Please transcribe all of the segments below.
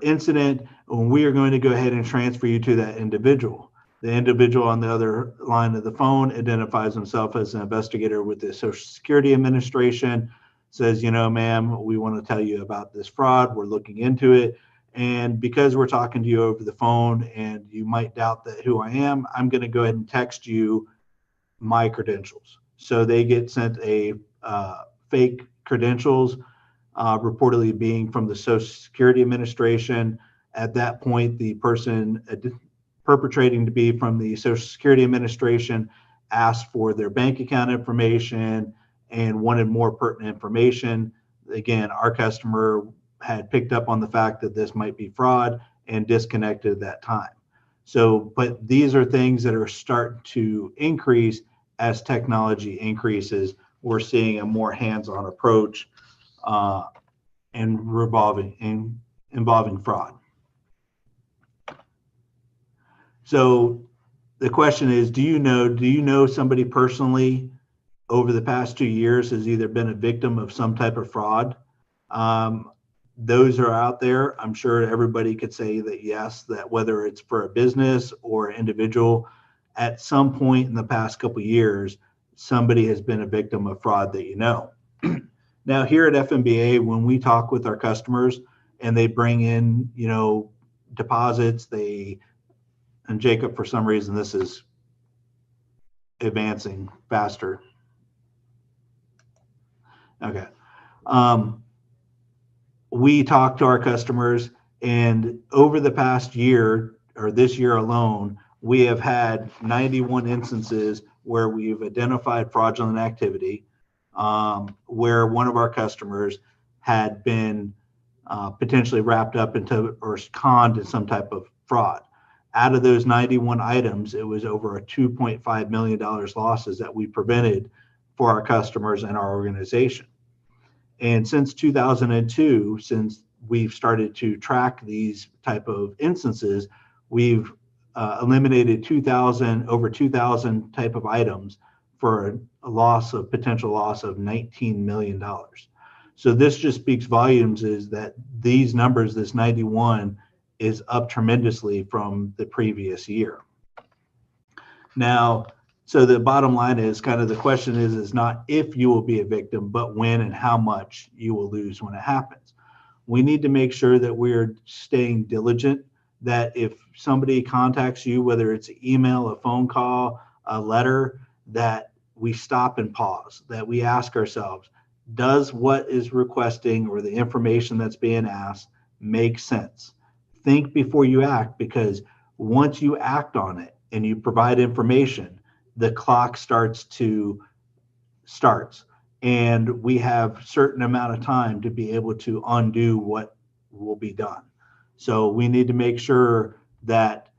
incident, we are going to go ahead and transfer you to that individual. The individual on the other line of the phone identifies himself as an investigator with the Social Security Administration, says, ma'am, we want to tell you about this fraud. We're looking into it. And because we're talking to you over the phone and you might doubt that who I am, I'm going to go ahead and text you my credentials. So they get sent a fake credentials, reportedly being from the Social Security Administration. At that point, the person perpetrating to be from the Social Security Administration asked for their bank account information and wanted more pertinent information. Again, our customer had picked up on the fact that this might be fraud and disconnected at that time. So, but these are things that are starting to increase as technology increases. We're seeing a more hands-on approach and involving fraud. So the question is, do you know somebody personally over the past 2 years has either been a victim of some type of fraud? Those are out there. I'm sure everybody could say that yes, that whether it's for a business or an individual, at some point in the past couple of years, somebody has been a victim of fraud that you know. Now here at Fnba, when we talk with our customers and they bring in, deposits, and Jacob, for some reason, this is advancing faster. Okay. We talk to our customers, and over the past year, or this year alone, we have had 91 instances where we've identified fraudulent activity, where one of our customers had been potentially wrapped up into or conned in some type of fraud. Out of those 91 items, it was over a $2.5 million losses that we prevented for our customers and our organization. And since 2002, since we've started to track these type of instances, we've eliminated over 2,000 type of items for a potential loss of $19 million. So this just speaks volumes, is that these numbers, this 91, is up tremendously from the previous year. Now, so the bottom line is kind of the question is not if you will be a victim, but when and how much you will lose when it happens. We need to make sure that we're staying diligent, that if somebody contacts you, whether it's an email, a phone call, a letter, that we stop and pause, that we ask ourselves, does what is requesting or the information that's being asked make sense? Think before you act, because once you act on it and you provide information, the clock starts, and we have certain amount of time to be able to undo what will be done. So we need to make sure that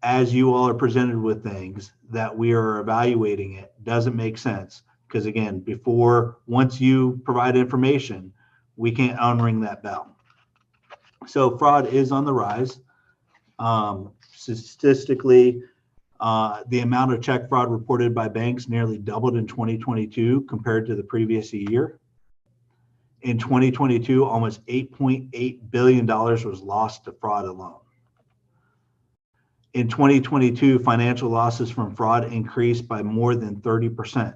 as you all are presented with things, that we are evaluating it. Doesn't make sense, because again, once you provide information, we can't unring that bell. So fraud is on the rise. Statistically, the amount of check fraud reported by banks nearly doubled in 2022 compared to the previous year. In 2022, almost $8.8 billion was lost to fraud alone. In 2022, financial losses from fraud increased by more than 30%.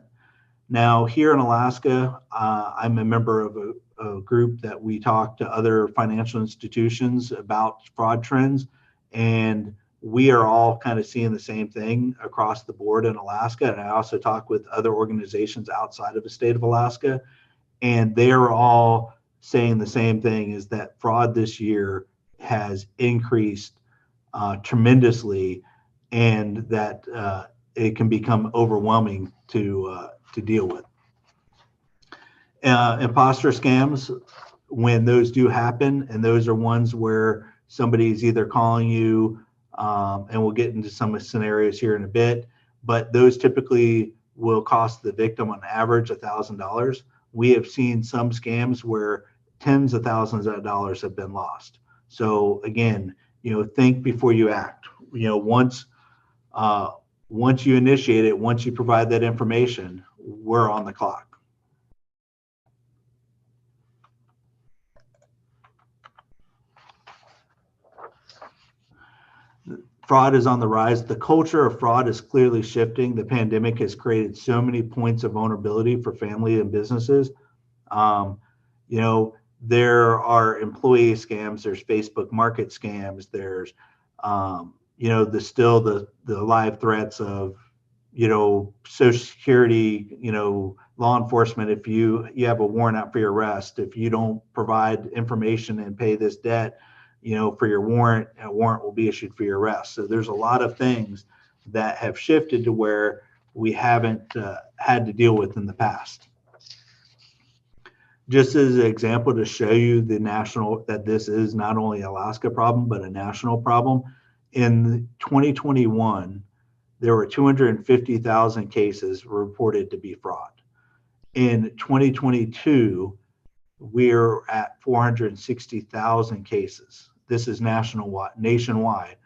Now, here in Alaska, I'm a member of a group that we talk to other financial institutions about fraud trends, and we are all kind of seeing the same thing across the board in Alaska. And I also talk with other organizations outside of the state of Alaska, and they are all saying the same thing, is that fraud this year has increased tremendously, and that it can become overwhelming to deal with. Imposter scams, when those do happen, and those are ones where somebody's either calling you, and we'll get into some scenarios here in a bit, but those typically will cost the victim on average $1,000. We have seen some scams where tens of thousands of dollars have been lost. So again, think before you act. Once you initiate it, once you provide that information, we're on the clock. Fraud is on the rise. The culture of fraud is clearly shifting. The pandemic has created so many points of vulnerability for family and businesses. Um, you know, there are employee scams, there's Facebook market scams, there's, the live threats of, Social Security, law enforcement. If you have a warrant out for your arrest, if you don't provide information and pay this debt, for your warrant, a warrant will be issued for your arrest. So there's a lot of things that have shifted to where we haven't had to deal with in the past. Just as an example to show you that this is not only an Alaska problem, but a national problem. In 2021, there were 250,000 cases reported to be fraud. In 2022, we're at 460,000 cases. This is nationwide,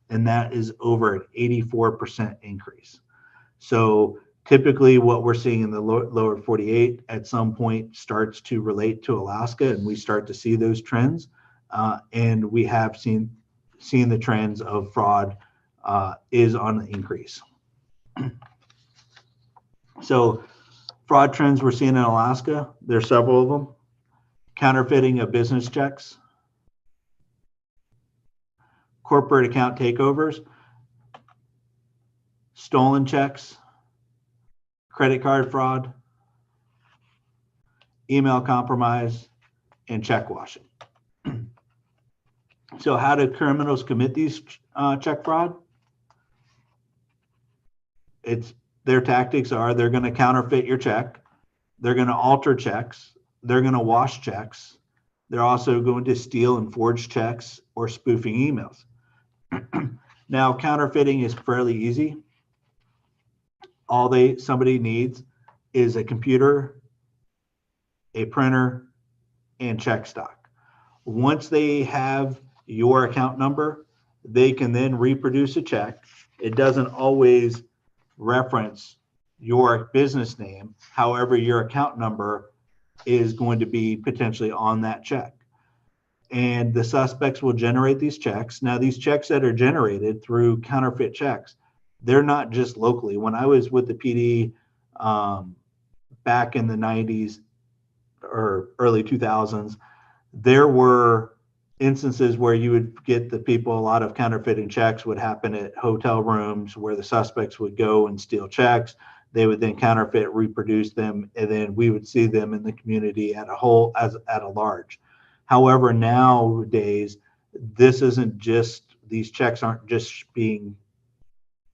and that is over an 84% increase. So typically what we're seeing in the lower 48 at some point starts to relate to Alaska, and we start to see those trends. And we have seen the trends of fraud is on the increase. So fraud trends we're seeing in Alaska, there's several of them. Counterfeiting of business checks, corporate account takeovers, stolen checks, credit card fraud, email compromise, and check washing. So how do criminals commit these check fraud? Their tactics are they're going to counterfeit your check, they're going to alter checks, they're going to wash checks, they're also going to steal and forge checks or spoofing emails. Now, counterfeiting is fairly easy. All somebody needs is a computer, a printer, and check stock. Once they have your account number, they can then reproduce a check. It doesn't always reference your business name. However, your account number is going to be potentially on that check. And the suspects will generate these checks. Now, these checks that are generated through counterfeit checks, they're not just locally. When I was with the PD back in the 90s or early 2000s, there were instances where you would get a lot of counterfeiting checks would happen at hotel rooms where the suspects would go and steal checks. They would then counterfeit, reproduce them, and then we would see them in the community at a large. However, nowadays, these checks aren't just being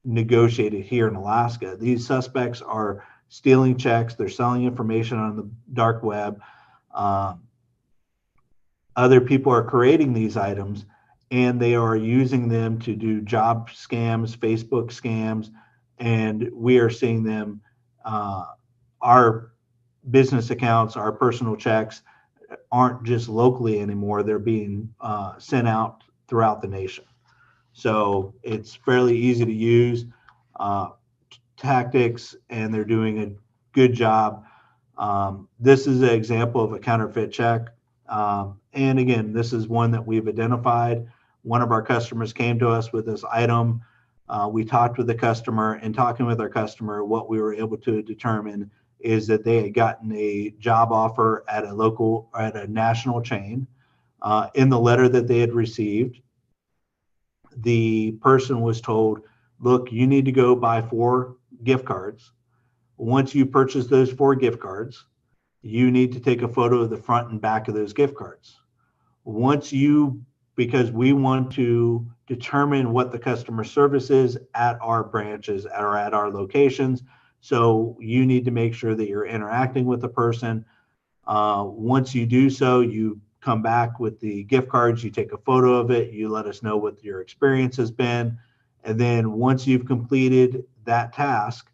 negotiated here in Alaska. These suspects are stealing checks. They're selling information on the dark web. Other people are creating these items, and they are using them to do job scams, Facebook scams, and we are seeing them, our business accounts, our personal checks aren't just locally anymore. They're being sent out throughout the nation. So it's fairly easy to use tactics, and they're doing a good job. This is an example of a counterfeit check. And again, this is one that we've identified. One of our customers came to us with this item. We talked with the customer, and talking with our customer, what we were able to determine is that they had gotten a job offer at a national chain. In the letter that they had received, the person was told, look, you need to go buy 4 gift cards. Once you purchase those 4 gift cards, you need to take a photo of the front and back of those gift cards. Because we want to determine what the customer service is at our branches or at our locations. So you need to make sure that you're interacting with the person. Once you do so, you come back with the gift cards, you take a photo of it, you let us know what your experience has been. And then once you've completed that task,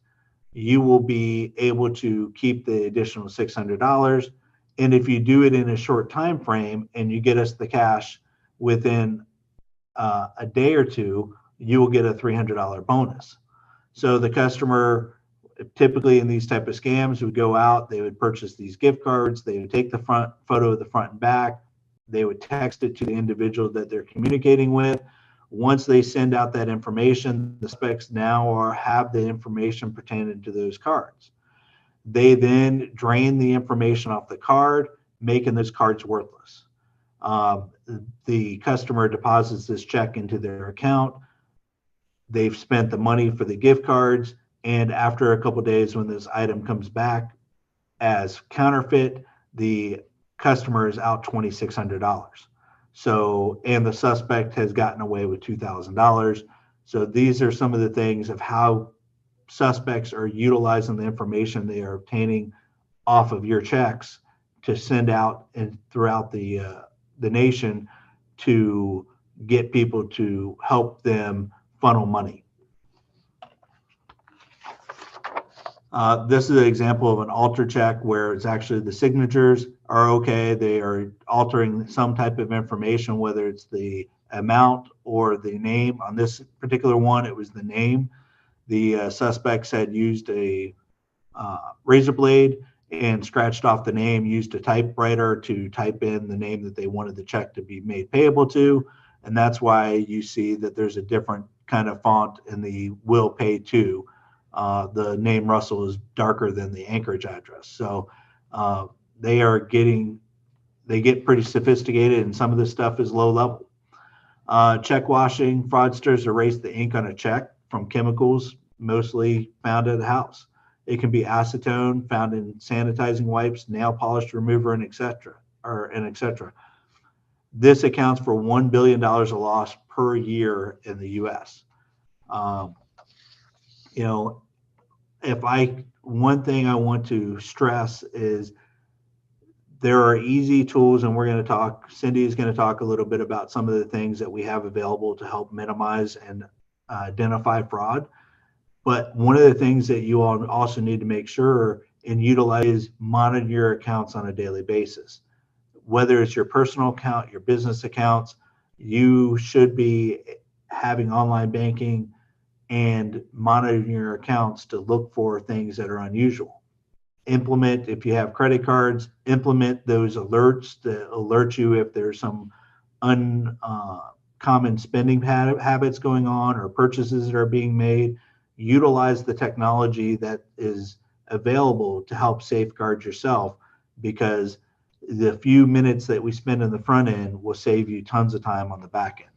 you will be able to keep the additional $600. And if you do it in a short time frame and you get us the cash within a day or two, you will get a $300 bonus. So the customer, typically in these type of scams, would go out, they would purchase these gift cards, they would take the photo of the front and back, they would text it to the individual that they're communicating with. Once they send out that information, the suspects now have the information pertaining to those cards. They then drain the information off the card, making those cards worthless. The customer deposits this check into their account. They've spent the money for the gift cards, and after a couple of days, when this item comes back as counterfeit, the customer is out $2,600. So, and the suspect has gotten away with $2,000. So these are some of the things of how suspects are utilizing the information they are obtaining off of your checks to send out and throughout the nation to get people to help them funnel money. This is an example of an alter check where it's actually the signatures are okay. They are altering some type of information, whether it's the amount or the name. On this particular one, it was the name. The suspects had used a razor blade and scratched off the name, used a typewriter to type in the name that they wanted the check to be made payable to. And that's why you see that there's a different kind of font in the will pay to. The name Russell is darker than the Anchorage address. So they get pretty sophisticated, and some of this stuff is low level. Check washing, fraudsters erase the ink on a check from chemicals mostly found at a house. It can be acetone found in sanitizing wipes, nail polish remover, and etc. This accounts for $1 billion of loss per year in the U.S. One thing I want to stress is there are easy tools, and Cindy is going to talk a little bit about some of the things that we have available to help minimize and identify fraud. But one of the things that you all also need to make sure and utilize is monitor your accounts on a daily basis. Whether it's your personal account, your business accounts, you should be having online banking and monitoring your accounts to look for things that are unusual. Implement, if you have credit cards, implement those alerts that alert you if there's some uncommon spending habits going on or purchases that are being made. Utilize the technology that is available to help safeguard yourself, because the few minutes that we spend in the front end will save you tons of time on the back end.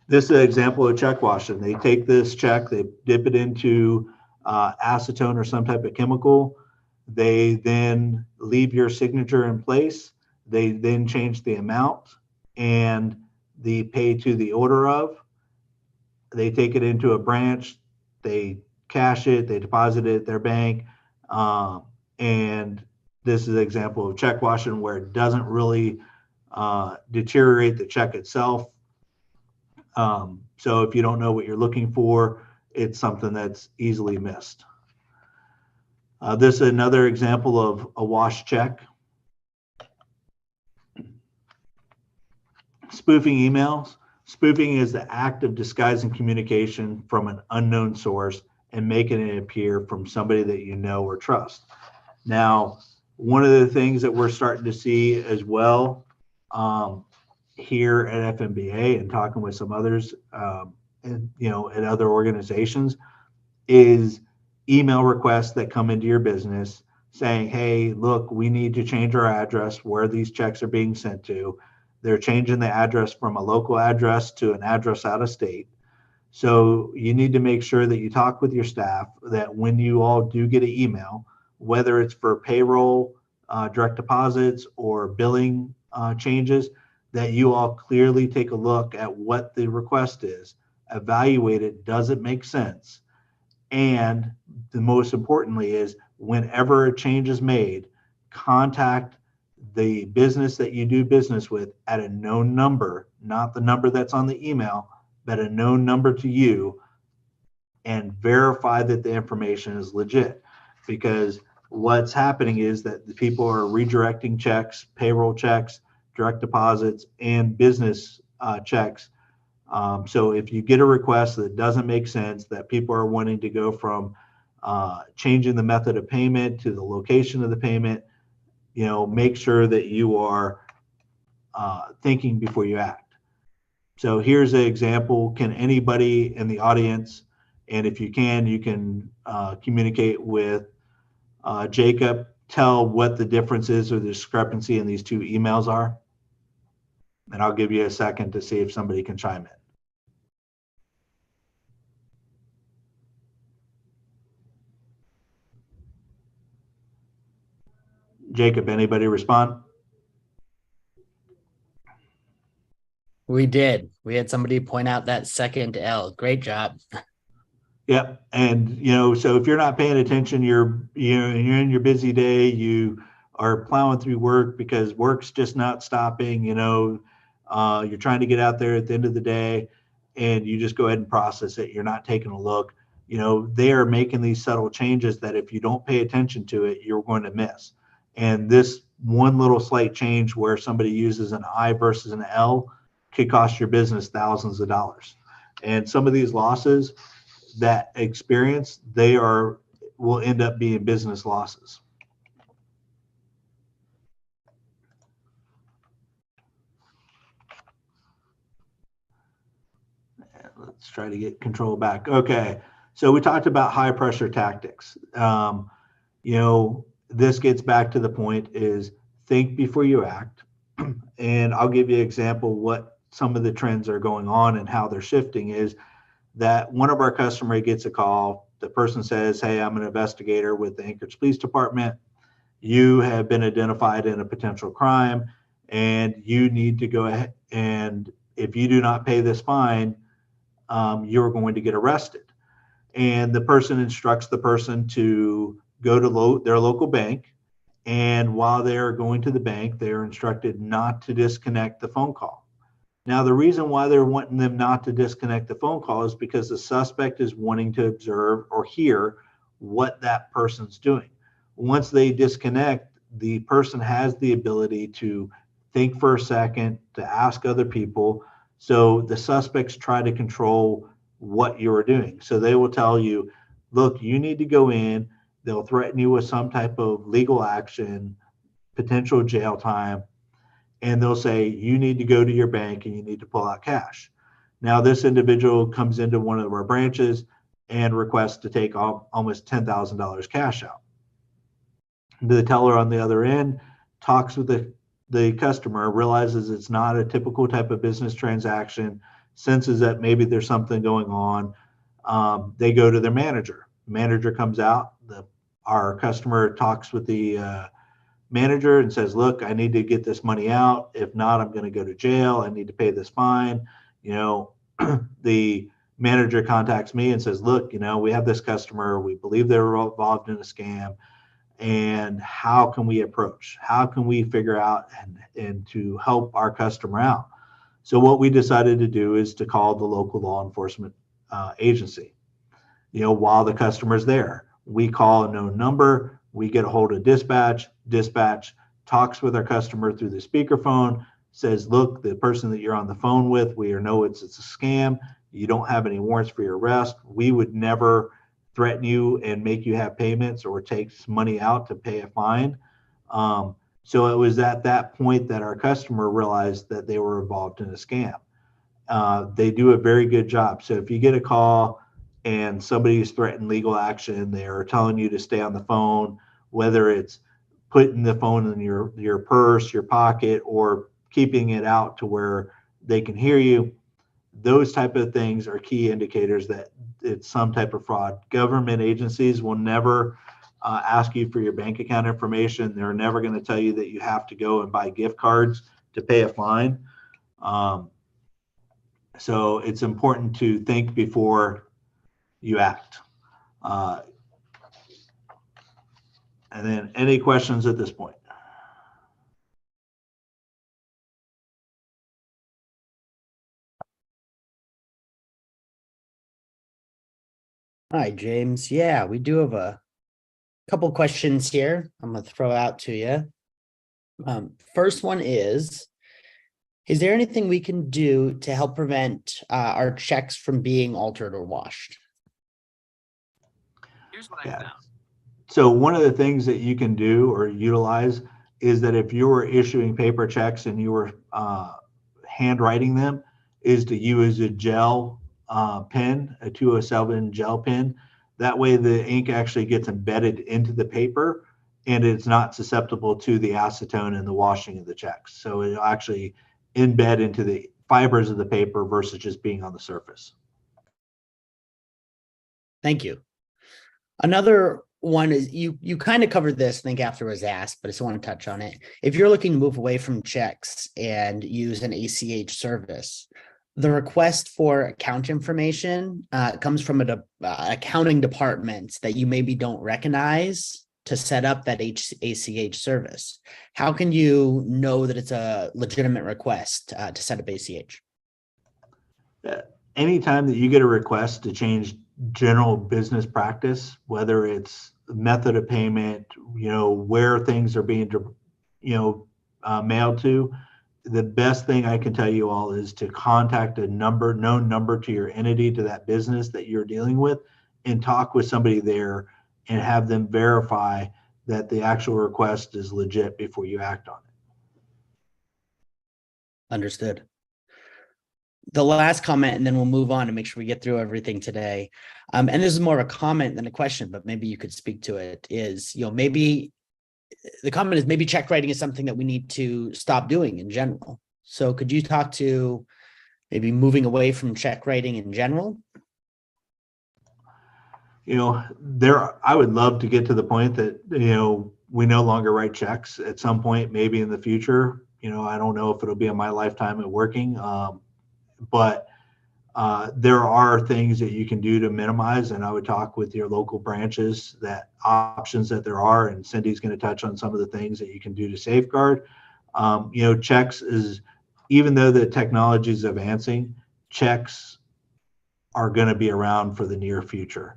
This is an example of check washing. They take this check, they dip it into acetone or some type of chemical. They then leave your signature in place. They then change the amount and the pay to the order of. They take it into a branch, they cash it, they deposit it at their bank. And this is an example of check washing where it doesn't really deteriorate the check itself. So if you don't know what you're looking for, it's something that's easily missed. This is another example of a wash check. Spoofing emails. Spoofing is the act of disguising communication from an unknown source and making it appear from somebody that you know or trust. Now, one of the things that we're starting to see as well here at Fnba and talking with some others, at other organizations, is email requests that come into your business saying, hey, look, we need to change our address where these checks are being sent to. They're changing the address from a local address to an address out of state. So you need to make sure that you talk with your staff that when you all do get an email, whether it's for payroll, direct deposits, or billing changes, that you all clearly take a look at what the request is, evaluate it, does it make sense? And the most importantly is whenever a change is made, contact the business that you do business with at a known number, not the number that's on the email, but a known number to you, and verify that the information is legit. Because what's happening is that the people are redirecting checks, payroll checks, direct deposits, and business checks. So if you get a request that doesn't make sense, that people are wanting to go from changing the method of payment to the location of the payment, make sure that you are thinking before you act. So here's an example. Can anybody in the audience, and if you can communicate with Jacob, tell what the difference is or the discrepancy in these two emails are? And I'll give you a second to see if somebody can chime in. Jacob, anybody respond? We did. We had somebody point out that second L. Great job. Yep. And, so if you're not paying attention, you're in your busy day, you are plowing through work because work's just not stopping, you're trying to get out there at the end of the day and you just go ahead and process it. You're not taking a look. They are making these subtle changes that if you don't pay attention to it, you're going to miss. And this one little slight change where somebody uses an I versus an L could cost your business thousands of dollars. And some of these losses that experience, will end up being business losses. Let's try to get control back. Okay, so we talked about high pressure tactics. This gets back to the point is think before you act. And I'll give you an example what some of the trends are going on and how they're shifting is that one of our customer gets a call. The person says, hey, I'm an investigator with the Anchorage Police Department. You have been identified in a potential crime and you need to go ahead, and if you do not pay this fine, you're going to get arrested. And the person instructs the person to go to their local bank. And while they're going to the bank, they're instructed not to disconnect the phone call. Now, the reason why they're wanting them not to disconnect the phone call is because the suspect is wanting to observe or hear what that person's doing. Once they disconnect, the person has the ability to think for a second, to ask other people. So the suspects try to control what you're doing. So they will tell you, look, you need to go in. They'll threaten you with some type of legal action, potential jail time, and they'll say, you need to go to your bank and you need to pull out cash. Now, this individual comes into one of our branches and requests to take almost $10,000 cash out. The teller on the other end talks with the customer, realizes it's not a typical type of business transaction, senses that maybe there's something going on. They go to their manager. Manager comes out. Our customer talks with the manager and says, look, I need to get this money out. If not, I'm going to go to jail. I need to pay this fine. The manager contacts me and says, look, we have this customer. We believe they're involved in a scam. And how can we approach? How can we figure out and to help our customer out? So what we decided to do is to call the local law enforcement agency. While the customer's there, we call a known number. We get a hold of dispatch. Dispatch talks with our customer through the speakerphone, says, look, the person that you're on the phone with, we know it's a scam. You don't have any warrants for your arrest. We would never threaten you and make you have payments or take money out to pay a fine. So it was at that point that our customer realized that they were involved in a scam. They do a very good job. So if you get a call and somebody's threatened legal action, they're telling you to stay on the phone, whether it's putting the phone in your purse, your pocket, or keeping it out to where they can hear you, those type of things are key indicators that it's some type of fraud. Government agencies will never ask you for your bank account information. They're never going to tell you that you have to go and buy gift cards to pay a fine. So it's important to think before you act. And then any questions at this point? Hi, James. Yeah, we do have a couple questions here I'm going to throw out to you. First one is there anything we can do to help prevent our checks from being altered or washed? Here's what I found. So one of the things that you can do or utilize is that if you were issuing paper checks and you were handwriting them, is to use a gel pen, a 207 gel pen. That way the ink actually gets embedded into the paper and it's not susceptible to the acetone and the washing of the checks. So it'll actually embed into the fibers of the paper versus just being on the surface. Thank you. Another one is you kind of covered this, I think, after it was asked, but I still want to touch on it. If you're looking to move away from checks and use an ACH service, the request for account information comes from an accounting department that you maybe don't recognize to set up that ACH service. How can you know that it's a legitimate request to set up ACH? Anytime that you get a request to change general business practice, whether it's method of payment, where things are being, mailed to, the best thing I can tell you all is to contact a known number to your entity, to that business that you're dealing with, and talk with somebody there and have them verify that the actual request is legit before you act on it. Understood. The last comment, and then we'll move on and make sure we get through everything today. And this is more of a comment than a question, but maybe you could speak to it, is, maybe the comment is maybe check writing is something that we need to stop doing in general. So could you talk to maybe moving away from check writing in general? I would love to get to the point that, we no longer write checks at some point, maybe in the future. I don't know if it'll be in my lifetime at working, but there are things that you can do to minimize, and I would talk with your local branches that options that there are, and Cindy's going to touch on some of the things that you can do to safeguard. Checks is, even though the technology is advancing, checks are going to be around for the near future.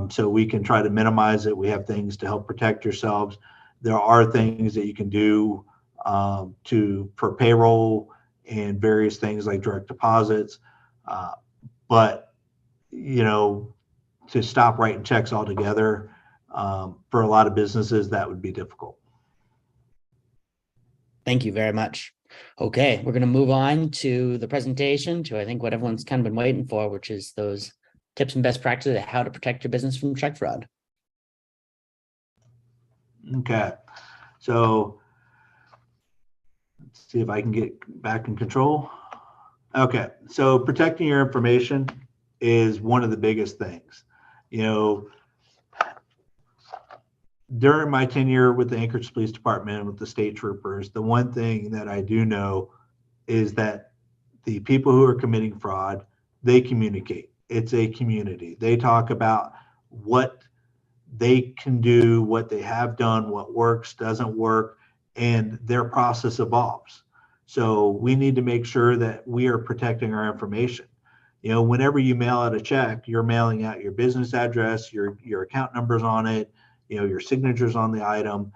So we can try to minimize it. We have things to help protect yourselves. There are things that you can do for payroll and various things like direct deposits. But, to stop writing checks altogether, for a lot of businesses, that would be difficult. Thank you very much. Okay, we're going to move on to the presentation, to I think what everyone's kind of been waiting for, which is those tips and best practices of how to protect your business from check fraud. Okay, so let's see if I can get back in control. Okay, so protecting your information is one of the biggest things. During my tenure with the Anchorage Police Department and with the state troopers, the one thing that I do know is that the people who are committing fraud, they communicate. It's a community. They talk about what they can do, what they have done, what works, doesn't work, and their process evolves. So we need to make sure that we are protecting our information. Whenever you mail out a check, you're mailing out your business address, your account numbers on it, your signatures on the item,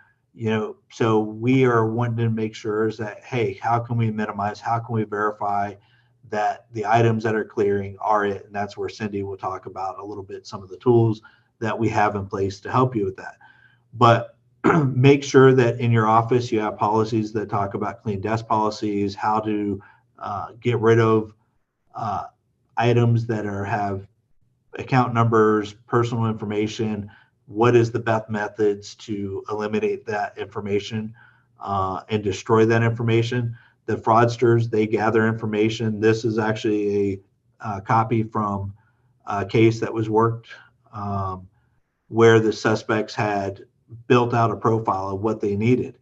so we are wanting to make sure is that, hey, how can we minimize, how can we verify that the items that are clearing are it? And that's where Cindy will talk about a little bit some of the tools that we have in place to help you with that. But make sure that in your office you have policies that talk about clean desk policies, how to get rid of items that have account numbers, personal information. What is the best methods to eliminate that information and destroy that information? The fraudsters, they gather information. This is actually a copy from a case that was worked where the suspects had built out a profile of what they needed.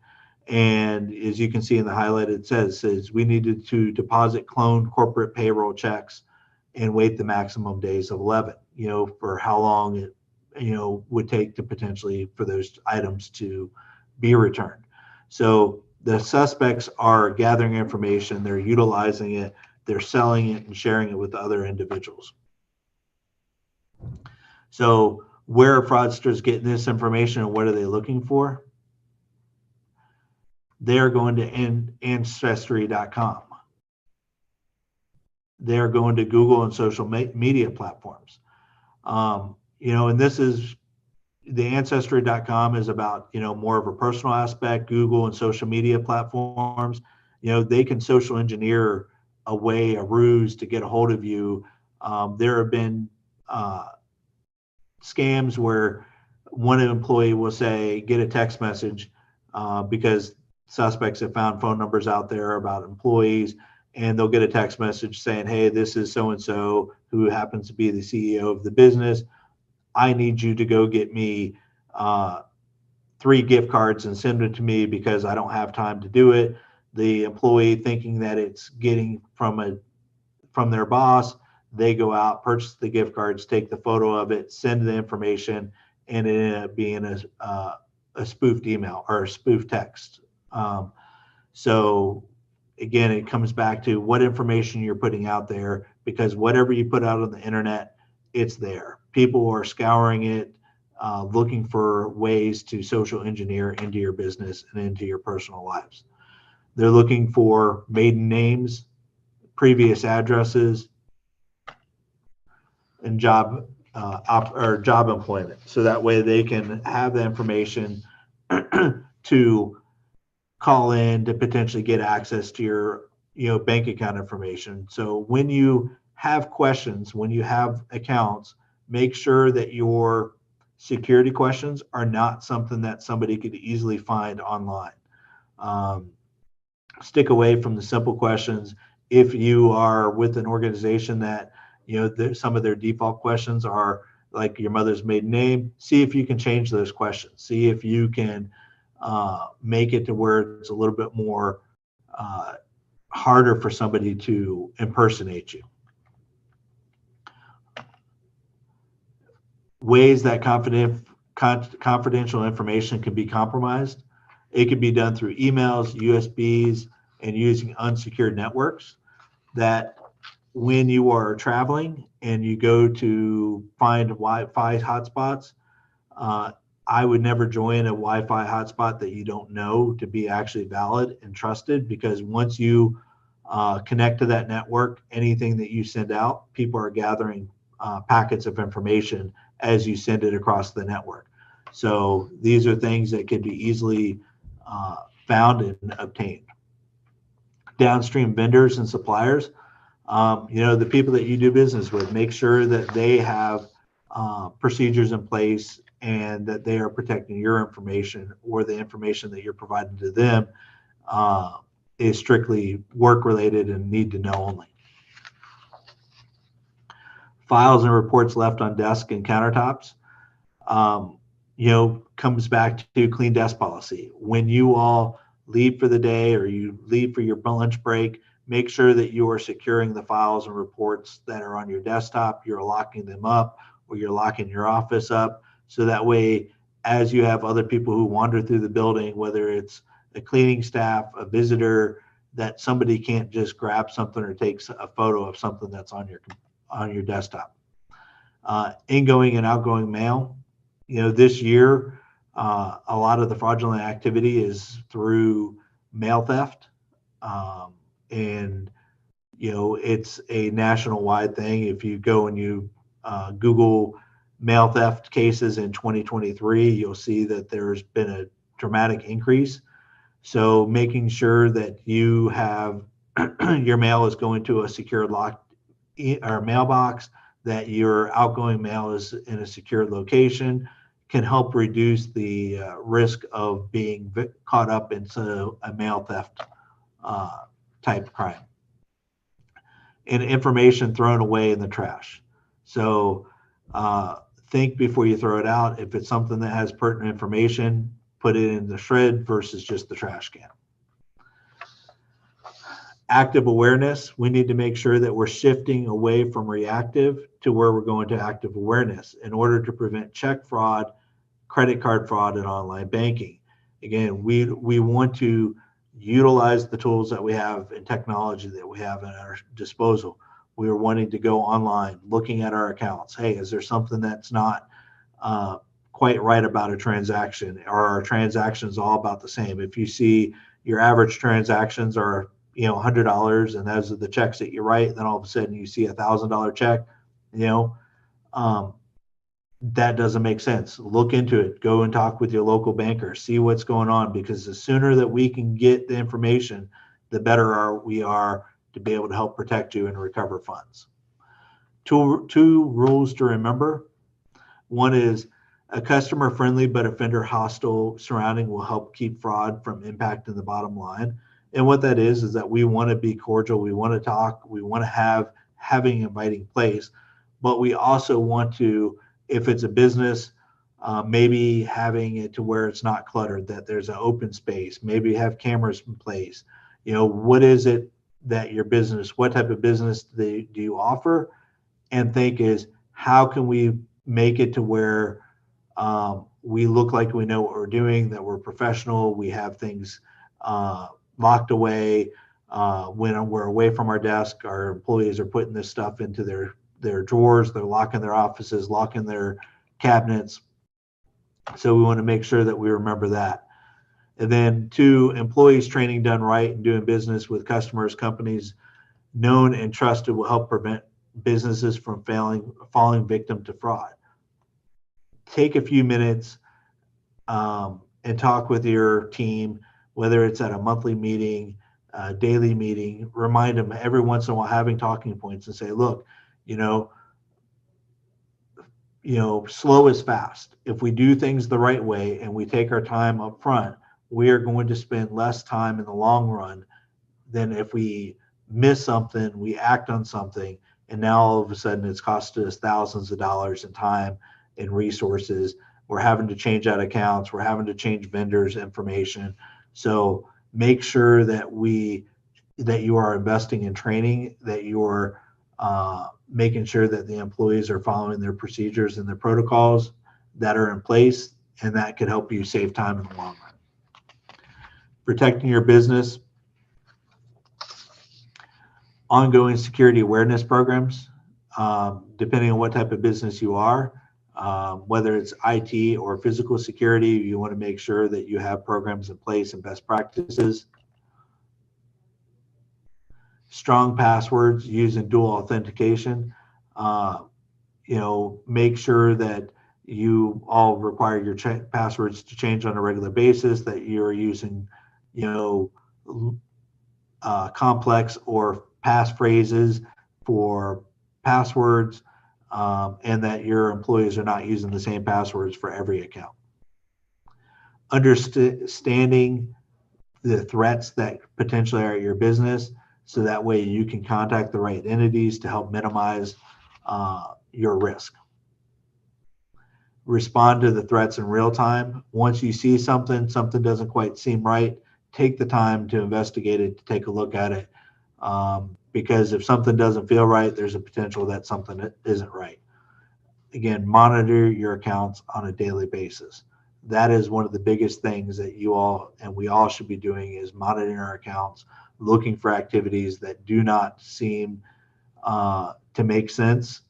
And as you can see in the highlight, it says we needed to deposit cloned corporate payroll checks and wait the maximum days of 11, for how long it, would take to potentially for those items to be returned. So the suspects are gathering information, they're utilizing it, they're selling it and sharing it with other individuals. So where are fraudsters getting this information and what are they looking for? They're going to ancestry.com. They're going to Google and social media platforms. And this is, the ancestry.com is about, more of a personal aspect. Google and social media platforms, they can social engineer a ruse to get a hold of you. There have been scams where one employee will say, get a text message because suspects have found phone numbers out there about employees, and they'll get a text message saying, hey, this is so-and-so who happens to be the CEO of the business. I need you to go get me 3 gift cards and send them to me because I don't have time to do it. The employee, thinking that it's getting from their boss, they go out, purchase the gift cards, take the photo of it, send the information, and it ended up being a spoofed email or a spoofed text. So again, it comes back to what information you're putting out there, because whatever you put out on the internet, it's there. People are scouring it, looking for ways to social engineer into your business and into your personal lives. They're looking for maiden names, previous addresses, and job employment. So that way they can have the information to call in to potentially get access to your bank account information. So when you have questions, when you have accounts, make sure that your security questions are not something that somebody could easily find online. Stick away from the simple questions. If you are with an organization that, some of their default questions are like your mother's maiden name, see if you can change those questions. See if you can make it to where it's a little bit more harder for somebody to impersonate you. Ways that confidential information can be compromised. It can be done through emails, USBs, and using unsecured networks. That when you are traveling and you go to find Wi-Fi hotspots, I would never join a Wi-Fi hotspot that you don't know to be actually valid and trusted, because once you connect to that network, anything that you send out, people are gathering packets of information as you send it across the network. So these are things that could be easily found and obtained. Downstream vendors and suppliers, the people that you do business with, make sure that they have procedures in place and that they are protecting your information, or the information that you're providing to them is strictly work related and need to know only. Files and reports left on desk and countertops, comes back to clean desk policy. When you all leave for the day or you leave for your lunch break, make sure that you are securing the files and reports that are on your desktop. You're locking them up, or you're locking your office up. So that way, as you have other people who wander through the building, whether it's a cleaning staff, a visitor, that somebody can't just grab something or takes a photo of something that's on your desktop. Ingoing and outgoing mail. This year, a lot of the fraudulent activity is through mail theft. And it's a national wide thing. If you go and you Google mail theft cases in 2023, you'll see that there's been a dramatic increase. So making sure that you have your mail is going to a secured locked or mailbox, that your outgoing mail is in a secured location, can help reduce the risk of being caught up into a mail theft type crime. And information thrown away in the trash. So think before you throw it out. If it's something that has pertinent information, put it in the shred versus just the trash can. Active awareness. We need to make sure that we're shifting away from reactive to where we're going to active awareness in order to prevent check fraud, credit card fraud, and online banking. Again, we want to utilize the tools that we have and technology that we have at our disposal. We are wanting to go online, looking at our accounts. Hey, is there something that's not quite right about a transaction? Are our transactions all about the same? If you see your average transactions are $100, and those are the checks that you write, then all of a sudden you see $1,000 check, that doesn't make sense. Look into it. Go and talk with your local banker. See what's going on, because the sooner that we can get the information, the better we are to be able to help protect you and recover funds. Two rules to remember. One is a customer-friendly but offender-hostile surrounding will help keep fraud from impacting the bottom line. And what that is that we want to be cordial, we want to talk, we want to having an inviting place, but we also want to, if it's a business, maybe having it to where it's not cluttered, that there's an open space, maybe have cameras in place. What is it that your business, what type of business do you offer? And think is, how can we make it to where we look like we know what we're doing, that we're professional, we have things locked away. When we're away from our desk, our employees are putting this stuff into their drawers, they're locking their offices, locking their cabinets. So we want to make sure that we remember that. And then 2, employees training done right and doing business with customers, companies known and trusted will help prevent businesses from falling victim to fraud. Take a few minutes and talk with your team, whether it's at a monthly meeting, daily meeting. Remind them every once in a while, having talking points, and say, look, slow is fast. If we do things the right way and we take our time up front, we are going to spend less time in the long run than if we miss something, we act on something, and now all of a sudden it's costed us thousands of dollars in time and resources. We're having to change out accounts, we're having to change vendors' information. So make sure that you are investing in training, that you're making sure that the employees are following their procedures and their protocols that are in place, and that could help you save time in the long run. Protecting your business, ongoing security awareness programs, depending on what type of business you are, whether it's IT or physical security, you want to make sure that you have programs in place and best practices. Strong passwords using dual authentication. Make sure that you all require your passwords to change on a regular basis, that you're using, complex or passphrases for passwords, and that your employees are not using the same passwords for every account. Understanding the threats that potentially are at your business, so that way you can contact the right entities to help minimize your risk. Respond to the threats in real time. Once you see something doesn't quite seem right, take the time to investigate it, to take a look at it, because if something doesn't feel right, there's a potential that something isn't right. Again, monitor your accounts on a daily basis. That is one of the biggest things that you all and we all should be doing, is monitoring our accounts, looking for activities that do not seem to make sense.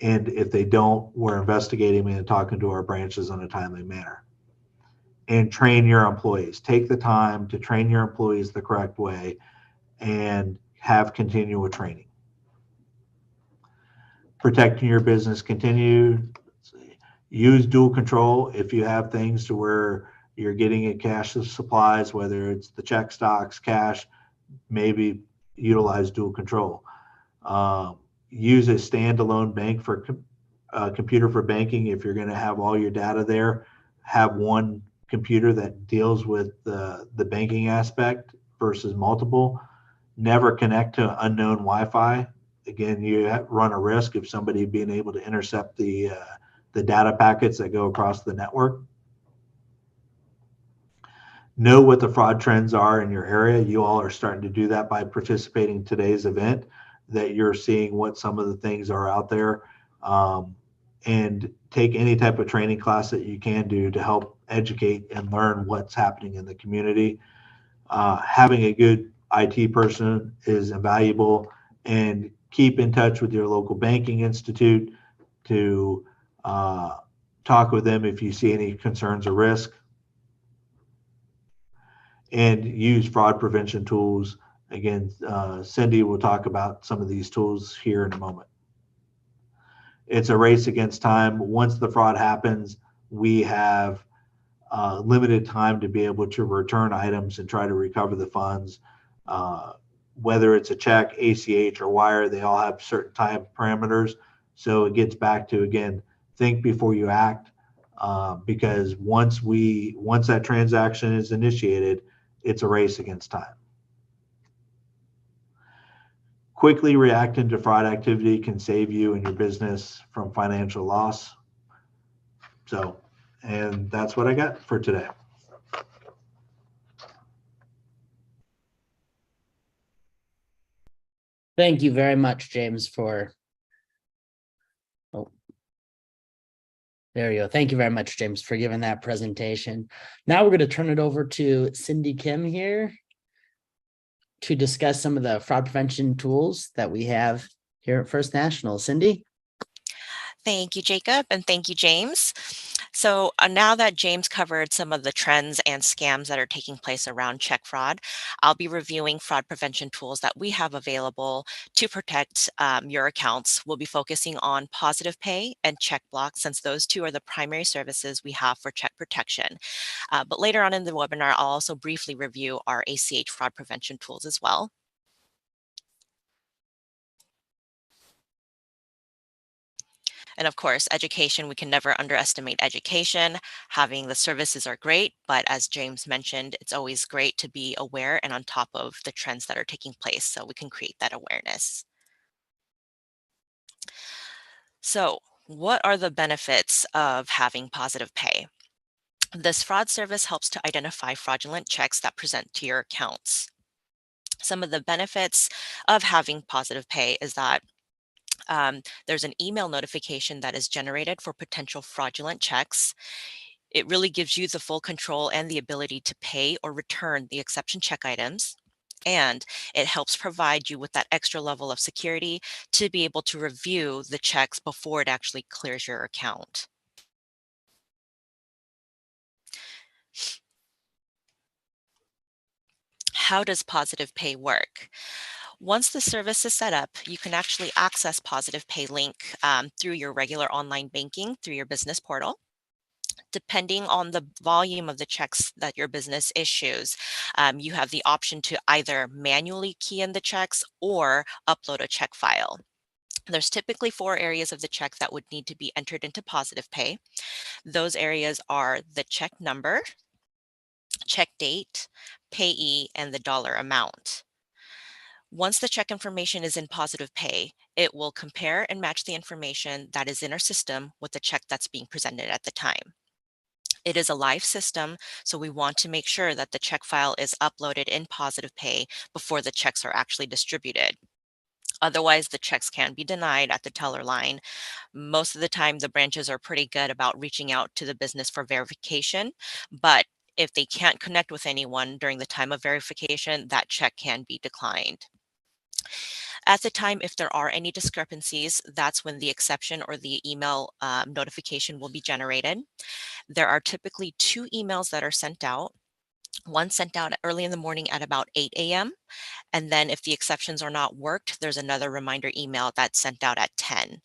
And if they don't, we're investigating and talking to our branches in a timely manner. And train your employees. Take the time to train your employees the correct way and have continual training. Protecting your business, continue. Use dual control. If you have things to where you're getting a cash of supplies, whether it's the check stocks, cash, maybe utilize dual control. Use a standalone bank for computer for banking. If you're going to have all your data there, have one computer that deals with the banking aspect versus multiple. Never connect to unknown Wi-Fi. Again, you run a risk of somebody being able to intercept the data packets that go across the network. Know what the fraud trends are in your area. You all are starting to do that by participating in today's event, that you're seeing what some of the things are out there, and take any type of training class that you can do to help educate and learn what's happening in the community. Having a good IT person is invaluable, and keep in touch with your local banking institute to talk with them if you see any concerns or risk, and use fraud prevention tools. Again, Cindy will talk about some of these tools here in a moment. It's a race against time. Once the fraud happens, we have limited time to be able to return items and try to recover the funds. whether it's a check, ACH, or wire, they all have certain time parameters. So it gets back to, again, think before you act, because once that transaction is initiated, it's a race against time. Quickly reacting to fraud activity can save you and your business from financial loss. So, and that's what I got for today. Thank you very much, James, for. Oh, there you go. Thank you very much, James, for giving that presentation. Now we're going to turn it over to Cindy Kim here to discuss some of the fraud prevention tools that we have here at First National. Cindy? Thank you, Jacob, and thank you, James. So now that James covered some of the trends and scams that are taking place around check fraud, I'll be reviewing fraud prevention tools that we have available to protect your accounts. We'll be focusing on Positive Pay and Check Block, since those two are the primary services we have for check protection. But later on in the webinar, I'll also briefly review our ACH fraud prevention tools as well. And of course, education, we can never underestimate education. Having the services are great, but as James mentioned, it's always great to be aware and on top of the trends that are taking place so we can create that awareness. So, what are the benefits of having Positive Pay? This fraud service helps to identify fraudulent checks that present to your accounts. Some of the benefits of having Positive Pay is that there's an email notification that is generated for potential fraudulent checks. It really gives you the full control and the ability to pay or return the exception check items. And it helps provide you with that extra level of security to be able to review the checks before it actually clears your account. How does Positive Pay work? Once the service is set up, you can actually access Positive Pay link through your regular online banking through your business portal. Depending on the volume of the checks that your business issues, you have the option to either manually key in the checks or upload a check file. There's typically 4 areas of the check that would need to be entered into Positive Pay. Those areas are the check number, check date, payee, and the dollar amount. Once the check information is in Positive Pay, it will compare and match the information that is in our system with the check that's being presented at the time. It is a live system, so we want to make sure that the check file is uploaded in Positive Pay before the checks are actually distributed. Otherwise, the checks can be denied at the teller line. Most of the time, the branches are pretty good about reaching out to the business for verification, but if they can't connect with anyone during the time of verification, that check can be declined. At the time, if there are any discrepancies, that's when the exception or the email notification will be generated. There are typically 2 emails that are sent out. One sent out early in the morning at about 8 a.m. And then if the exceptions are not worked, there's another reminder email that's sent out at 10.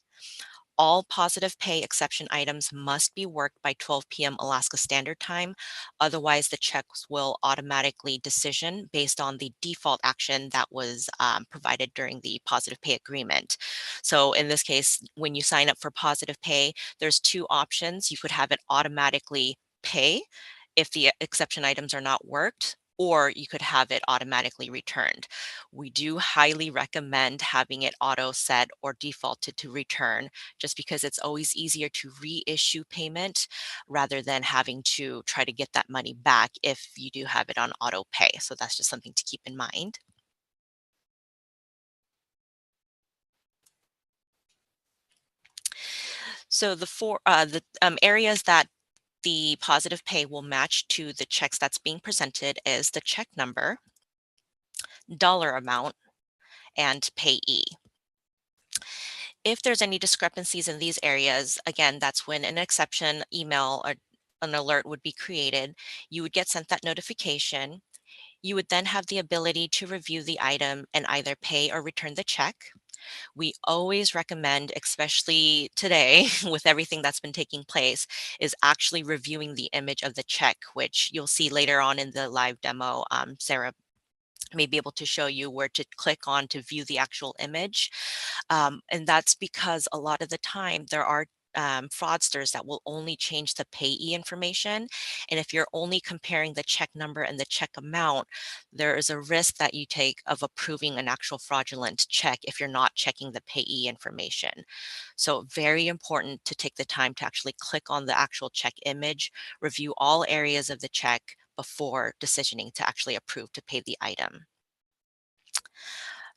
All Positive Pay exception items must be worked by 12 p.m. Alaska Standard Time. Otherwise, the checks will automatically decision based on the default action that was provided during the Positive Pay agreement. So in this case, when you sign up for Positive Pay, there's 2 options. You could have it automatically pay if the exception items are not worked, or you could have it automatically returned. We do highly recommend having it auto set or defaulted to return, just because it's always easier to reissue payment rather than having to try to get that money back if you do have it on auto pay. So that's just something to keep in mind. So the areas that the Positive Pay will match to the checks that's being presented is the check number, dollar amount, and payee. If there's any discrepancies in these areas, again, that's when an exception email or an alert would be created. You would get sent that notification. You would then have the ability to review the item and either pay or return the check. We always recommend, especially today with everything that's been taking place, is actually reviewing the image of the check, which you'll see later on in the live demo. Sarah may be able to show you where to click on to view the actual image. And that's because a lot of the time there are fraudsters that will only change the payee information. And if you're only comparing the check number and the check amount, there is a risk that you take of approving an actual fraudulent check if you're not checking the payee information. So very important to take the time to actually click on the actual check image, review all areas of the check before decisioning to actually approve to pay the item.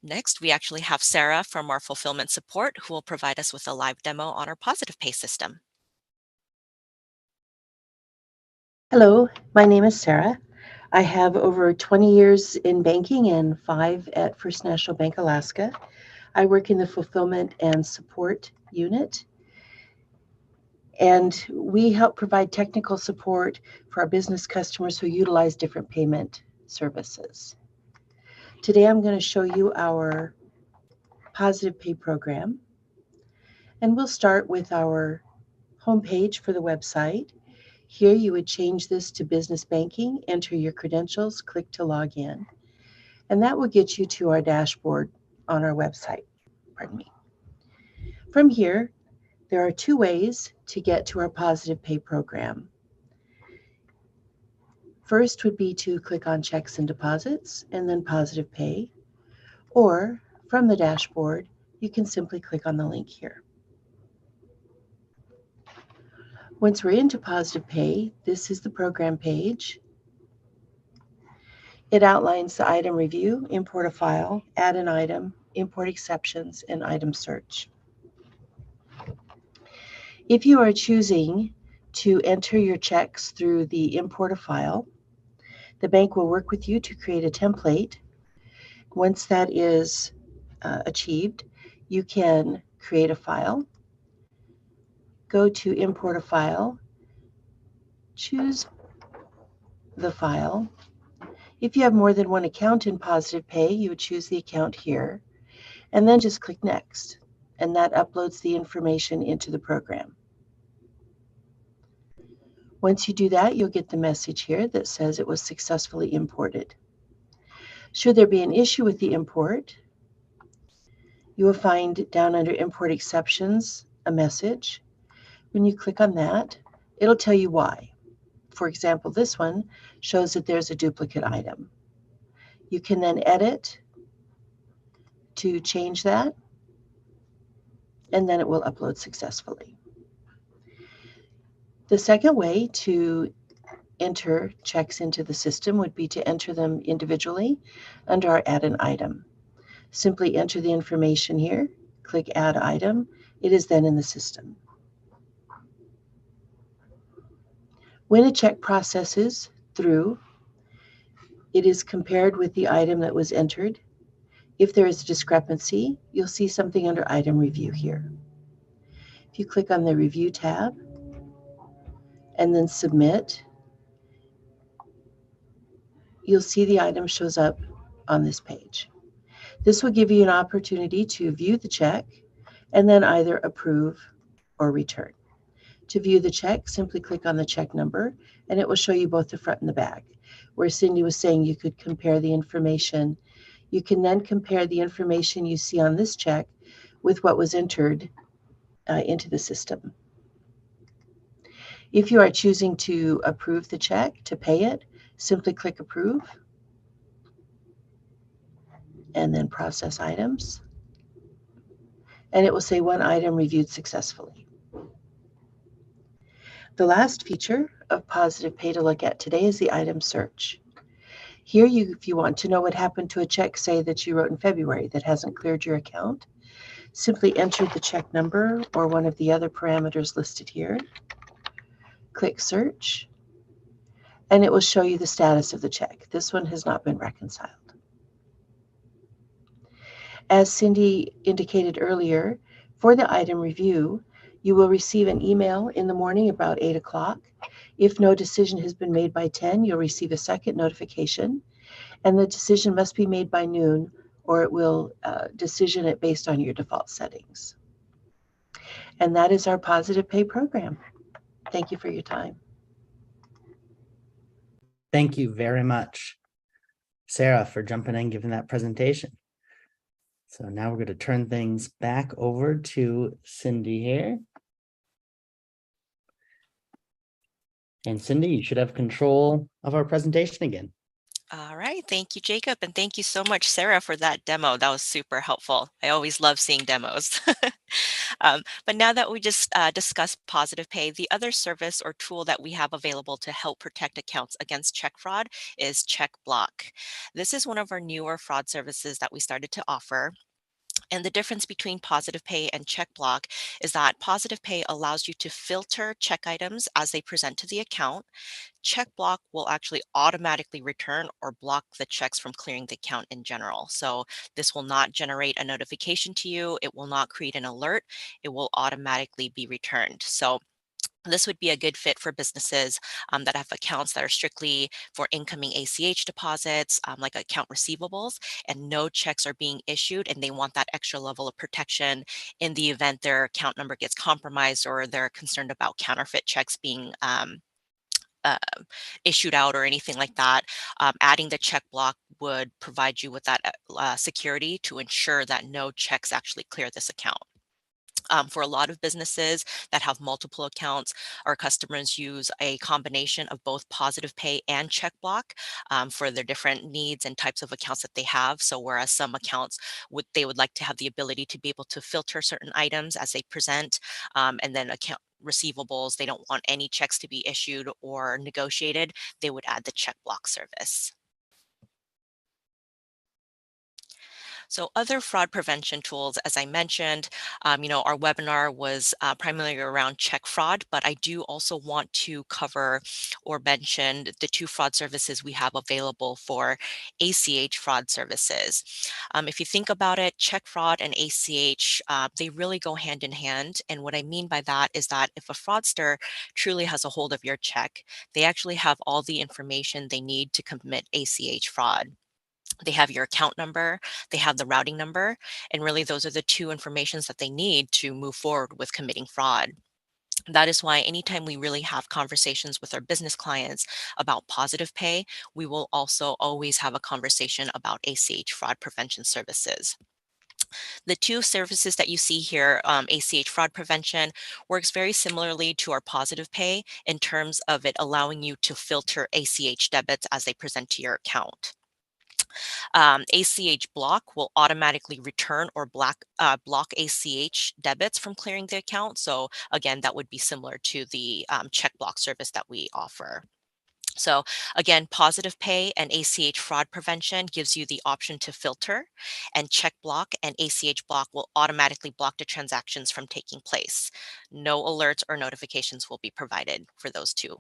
Next, we actually have Sarah from our fulfillment support who will provide us with a live demo on our positive pay system. Hello, my name is Sarah. I have over 20 years in banking and 5 at First National Bank Alaska. I work in the fulfillment and support unit, and we help provide technical support for our business customers who utilize different payment services. Today I'm going to show you our positive pay program, and we'll start with our homepage for the website. Here you would change this to business banking, enter your credentials, click to log in, and that will get you to our dashboard on our website. Pardon me. From here, there are 2 ways to get to our positive pay program. First would be to click on checks and deposits and then positive pay, or from the dashboard, you can simply click on the link here. Once we're into positive pay, this is the program page. It outlines the item review, import a file, add an item, import exceptions, and item search. If you are choosing to enter your checks through the import a file, the bank will work with you to create a template. Once that is achieved, you can create a file, go to import a file, choose the file. If you have more than one account in positive pay, you would choose the account here, and then just click next, and that uploads the information into the program. Once you do that, you'll get the message here that says it was successfully imported. Should there be an issue with the import, you will find down under import exceptions a message. When you click on that, it'll tell you why. For example, this one shows that there's a duplicate item. You can then edit to change that, and then it will upload successfully. The second way to enter checks into the system would be to enter them individually under our Add an Item. Simply enter the information here, click Add Item. It is then in the system. When a check processes through, it is compared with the item that was entered. If there is a discrepancy, you'll see something under Item Review here. If you click on the Review tab and then Submit, you'll see the item shows up on this page. This will give you an opportunity to view the check and then either approve or return. To view the check, simply click on the check number and it will show you both the front and the back. Where Cindy was saying you could compare the information, you can then compare the information you see on this check with what was entered into the system. If you are choosing to approve the check, to pay it, simply click Approve and then Process Items. And it will say 1 item reviewed successfully. The last feature of positive pay to look at today is the item search. Here, if you want to know what happened to a check, say that you wrote in February that hasn't cleared your account, simply enter the check number or one of the other parameters listed here. Click Search, and it will show you the status of the check. This one has not been reconciled. As Cindy indicated earlier, for the item review, you will receive an email in the morning about 8 o'clock. If no decision has been made by 10, you'll receive a second notification, and the decision must be made by noon, or it will decision it based on your default settings. And that is our positive pay program. Thank you for your time. Thank you very much. Sarah, for jumping in, giving that presentation. So now we're going to turn things back over to Cindy here. And Cindy, you should have control of our presentation again. All right. Thank you, Jacob. And thank you so much, Sarah, for that demo. That was super helpful. I always love seeing demos. But now that we just discussed positive pay, the other service or tool that we have available to help protect accounts against check fraud is Check Block. This is one of our newer fraud services that we started to offer. And the difference between positive pay and check block is that positive pay allows you to filter check items as they present to the account. Check block will actually automatically return or block the checks from clearing the account in general. So this will not generate a notification to you. It will not create an alert. It will automatically be returned. So this would be a good fit for businesses that have accounts that are strictly for incoming ACH deposits, like account receivables, and no checks are being issued, and they want that extra level of protection in the event their account number gets compromised or they're concerned about counterfeit checks being uh, issued out or anything like that. Adding the check block would provide you with that security to ensure that no checks actually clear this account. For a lot of businesses that have multiple accounts, our customers use a combination of both positive pay and check block for their different needs and types of accounts that they have. So whereas some accounts they would like to have the ability to be able to filter certain items as they present, and then account receivables, they don't want any checks to be issued or negotiated, they would add the check block service. So other fraud prevention tools, as I mentioned, our webinar was primarily around check fraud, but I do also want to cover or mention the two fraud services we have available for ACH fraud services. If you think about it, check fraud and ACH, they really go hand in hand. And what I mean by that is that if a fraudster truly has a hold of your check, they actually have all the information they need to commit ACH fraud. They have your account number, they have the routing number, and really those are the two informations that they need to move forward with committing fraud. That is why anytime we really have conversations with our business clients about positive pay, we will also always have a conversation about ACH fraud prevention services. The two services that you see here, ACH fraud prevention, works very similarly to our positive pay in terms of it allowing you to filter ACH debits as they present to your account. ACH block will automatically return or block ACH debits from clearing the account. So again, that would be similar to the check block service that we offer. So again, positive pay and ACH fraud prevention gives you the option to filter, and check block and ACH block will automatically block the transactions from taking place. No alerts or notifications will be provided for those two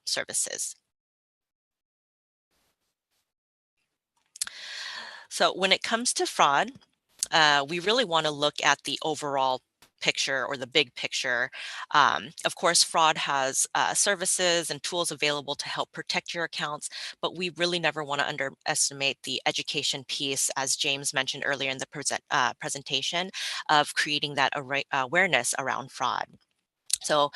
services. So when it comes to fraud, we really want to look at the overall picture or the big picture. Of course, fraud has services and tools available to help protect your accounts, but we really never want to underestimate the education piece, as James mentioned earlier in the presentation, of creating that awareness around fraud. So,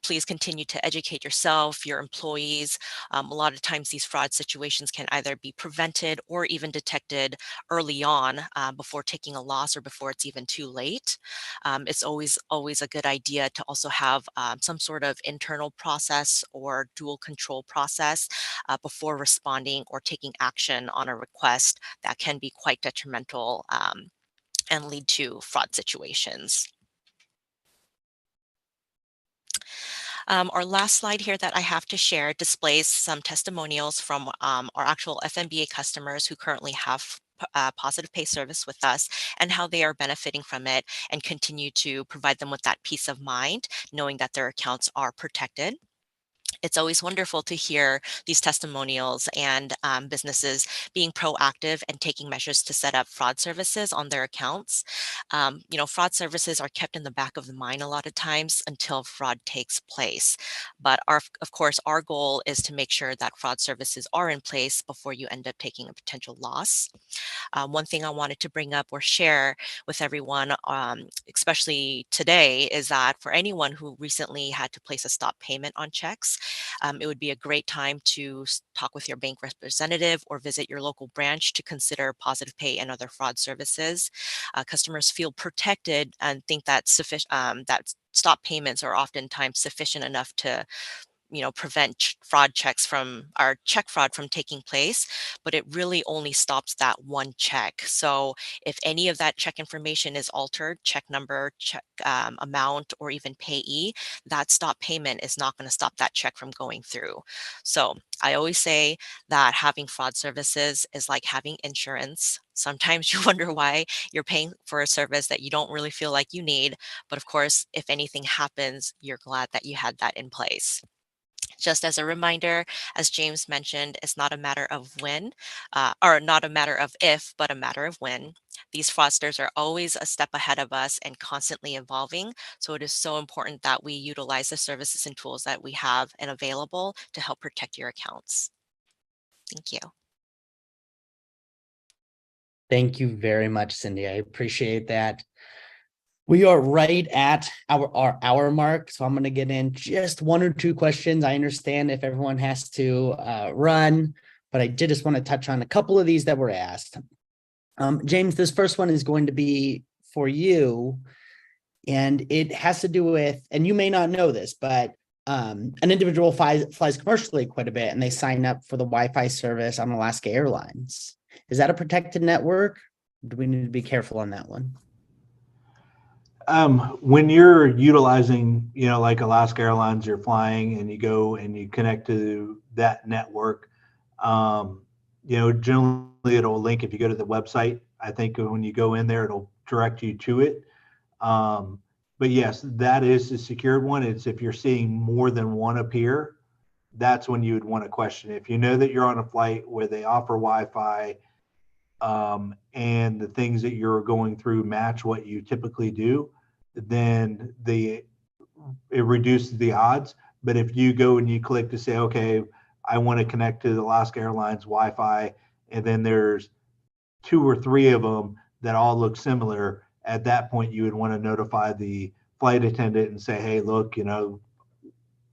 please continue to educate yourself, your employees. A lot of times these fraud situations can either be prevented or even detected early on before taking a loss or before it's even too late. It's always a good idea to also have some sort of internal process or dual control process before responding or taking action on a request that can be quite detrimental and lead to fraud situations. Our last slide here that I have to share displays some testimonials from our actual FNBA customers who currently have positive pay service with us and how they are benefiting from it and continue to provide them with that peace of mind, knowing that their accounts are protected. It's always wonderful to hear these testimonials and businesses being proactive and taking measures to set up fraud services on their accounts. Fraud services are kept in the back of the mind a lot of times until fraud takes place. But of course, our goal is to make sure that fraud services are in place before you end up taking a potential loss. One thing I wanted to bring up or share with everyone, especially today, is that for anyone who recently had to place a stop payment on checks, it would be a great time to talk with your bank representative or visit your local branch to consider positive pay and other fraud services. Customers feel protected and think that that stop payments are oftentimes sufficient enough to prevent fraud checks from our check fraud from taking place, but it really only stops that one check. So if any of that check information is altered, check number, check amount, or even payee, that stop payment is not going to stop that check from going through. So I always say that having fraud services is like having insurance. Sometimes you wonder why you're paying for a service that you don't really feel like you need. But of course, if anything happens, you're glad that you had that in place. Just as a reminder, as James mentioned, it's not a matter of when, or not a matter of if, but a matter of when. These fraudsters are always a step ahead of us and constantly evolving. So it is so important that we utilize the services and tools that we have and available to help protect your accounts. Thank you. Thank you very much, Cindy. I appreciate that. We are right at our hour mark, so I'm going to get in just one or two questions. I understand if everyone has to run, but I did just want to touch on a couple of these that were asked. James, this first one is going to be for you, and it has to do with, and you may not know this, but an individual flies commercially quite a bit, and they sign up for the Wi-Fi service on Alaska Airlines. Is that a protected network? Do we need to be careful on that one? When you're utilizing, like Alaska Airlines, you're flying and you go and you connect to that network, generally it'll link if you go to the website. I think when you go in there, it'll direct you to it. But yes, that is the secured one. It's if you're seeing more than one appear, that's when you would want to question it. If you know that you're on a flight where they offer Wi-Fi, and the things that you're going through match what you typically do, then it reduces the odds. But if you go and you click to say, okay, I want to connect to the Alaska Airlines Wi-Fi, and then there's 2 or 3 of them that all look similar, at that point you would want to notify the flight attendant and say, hey, look,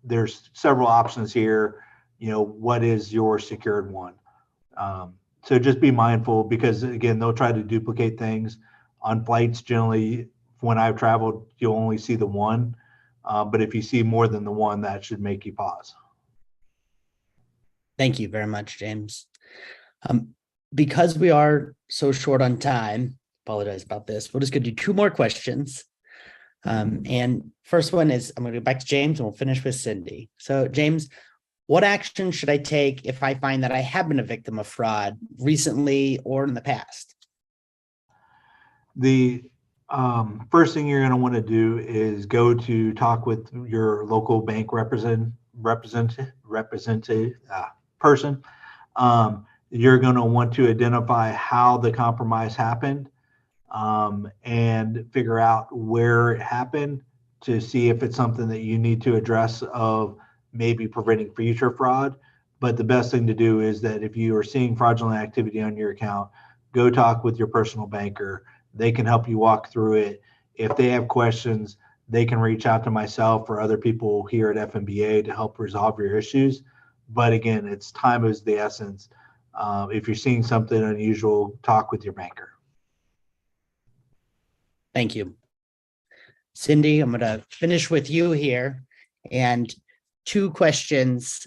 there's several options here. What is your secured one? So just be mindful, because again, they'll try to duplicate things on flights. Generally, when I've traveled, you'll only see the one. But if you see more than the one, that should make you pause. Thank you very much, James. Because we are so short on time, apologize about this. We'll just go do 2 more questions. And first one is, I'm going to go back to James and we'll finish with Cindy. So James, what action should I take if I find that I have been a victim of fraud recently or in the past? The first thing you're going to want to do is go to talk with your local bank representative person. You're going to want to identify how the compromise happened, and figure out where it happened to see if it's something that you need to address of maybe preventing future fraud. But the best thing to do is that if you are seeing fraudulent activity on your account, go talk with your personal banker. They can help you walk through it. If they have questions, they can reach out to myself or other people here at Fnba to help resolve your issues. But again, it's time is the essence. If you're seeing something unusual, talk with your banker. Thank you. Cindy, I'm going to finish with you here, and 2 questions,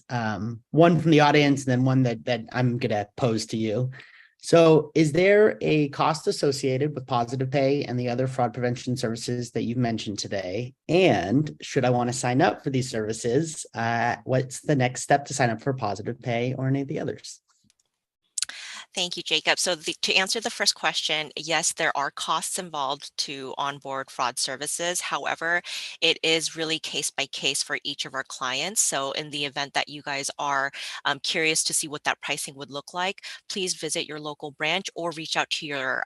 one from the audience and then one that I'm going to pose to you. So is there a cost associated with positive pay and the other fraud prevention services that you've mentioned today? And should I want to sign up for these services, what's the next step to sign up for positive pay or any of the others? Thank you, Jacob. So to answer the first question, yes, there are costs involved to onboard fraud services. However, it is really case by case for each of our clients. So in the event that you guys are curious to see what that pricing would look like, please visit your local branch or reach out to your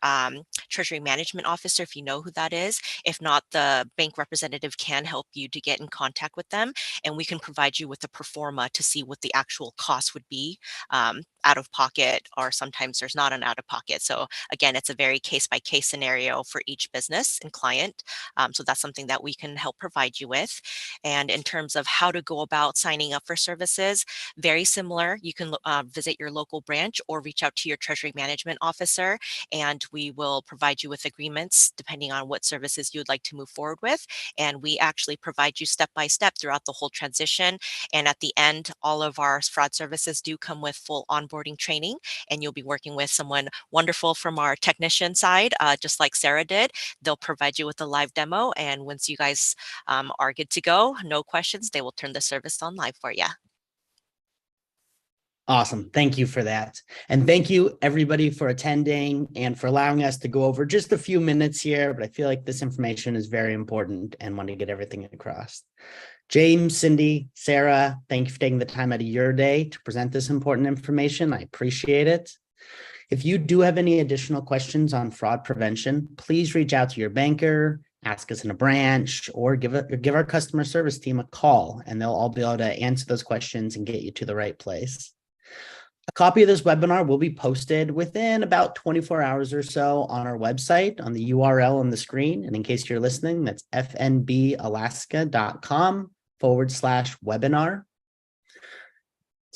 treasury management officer if you know who that is. If not, the bank representative can help you to get in contact with them, and we can provide you with a pro forma to see what the actual cost would be out of pocket, or sometimes sometimes there's not an out of pocket. So again, it's a very case by case scenario for each business and client. So that's something that we can help provide you with. And in terms of how to go about signing up for services, very similar. You can visit your local branch or reach out to your treasury management officer, and we will provide you with agreements depending on what services you would like to move forward with. And we actually provide you step by step throughout the whole transition. And at the end, all of our fraud services do come with full onboarding training, and you'll be working with someone wonderful from our technician side, just like Sarah did. They'll provide you with a live demo, and once you guys are good to go, no questions, they will turn the service on live for you. Awesome. Thank you for that. And thank you everybody for attending and for allowing us to go over just a few minutes here, but I feel like this information is very important and want to get everything across. James, Cindy, Sarah, thank you for taking the time out of your day to present this important information. I appreciate it. If you do have any additional questions on fraud prevention, please reach out to your banker, ask us in a branch, or give our customer service team a call, and they'll all be able to answer those questions and get you to the right place. A copy of this webinar will be posted within about 24 hours or so on our website on the URL on the screen. And in case you're listening, that's fnbalaska.com/webinar.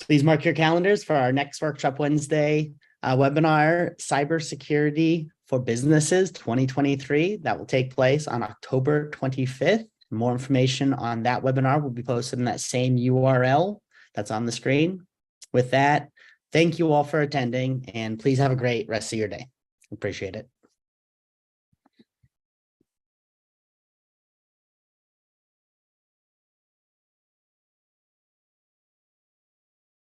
Please mark your calendars for our next Workshop Wednesday webinar, Cybersecurity for Businesses 2023. That will take place on October 25th. More information on that webinar will be posted in that same URL that's on the screen. With that, thank you all for attending, and please have a great rest of your day. Appreciate it.